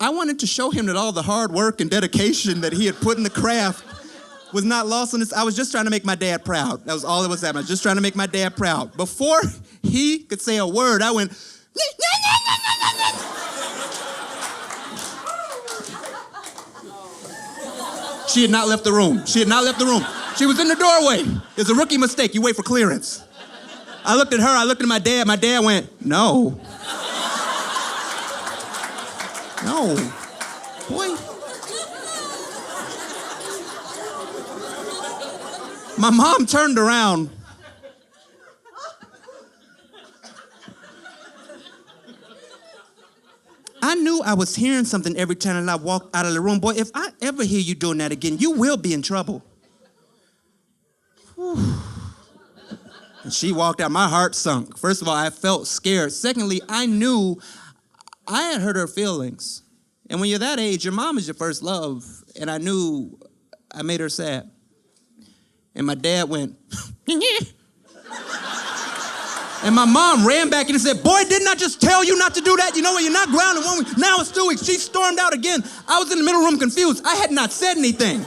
D: I wanted to show him that all the hard work and dedication that he had put in the craft was not lost on this. I was just trying to make my dad proud. That was all that was happening. I was just trying to make my dad proud. Before he could say a word, I went, She had not left the room. She had not left the room. She was in the doorway. It's a rookie mistake. You wait for clearance. I looked at her. I looked at my dad. My dad went, no. No. Boy. My mom turned around. I knew I was hearing something every time I walked out of the room. Boy, if I ever hear you doing that again, you will be in trouble. Whew. And she walked out. My heart sunk. First of all, I felt scared. Secondly, I knew I had hurt her feelings. And when you're that age, your mom is your first love. And I knew I made her sad. And my dad went, and my mom ran back in and said, boy, didn't I just tell you not to do that? You know what, you're not grounded 1 week. Now it's 2 weeks. She stormed out again. I was in the middle room confused. I had not said anything.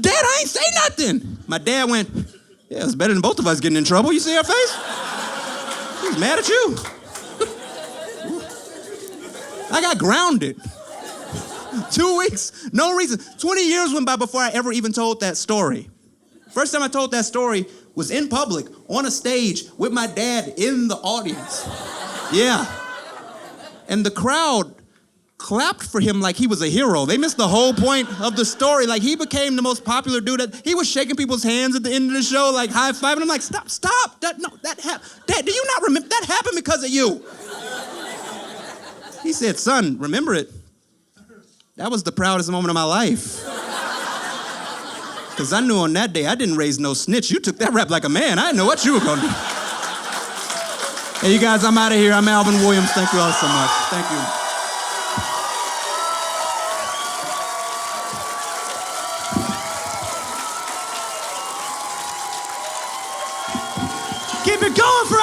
D: Dad, I ain't say nothing. My dad went, yeah, it's better than both of us getting in trouble. You see her face? He's mad at you. I got grounded. 2 weeks, no reason. 20 years went by before I ever even told that story. First time I told that story was in public, on a stage, with my dad in the audience. Yeah. And the crowd clapped for him like he was a hero. They missed the whole point of the story. Like, he became the most popular dude. He was shaking people's hands at the end of the show, like high-fiving. I'm like, stop. Dad, do you not remember? That happened because of you. He said, son, remember it. That was the proudest moment of my life. Because I knew on that day I didn't raise no snitch. You took that rap like a man. I didn't know what you were going to do. Hey, you guys, I'm out of here. I'm Alvin Williams. Thank you all so much. Thank you. Keep it going for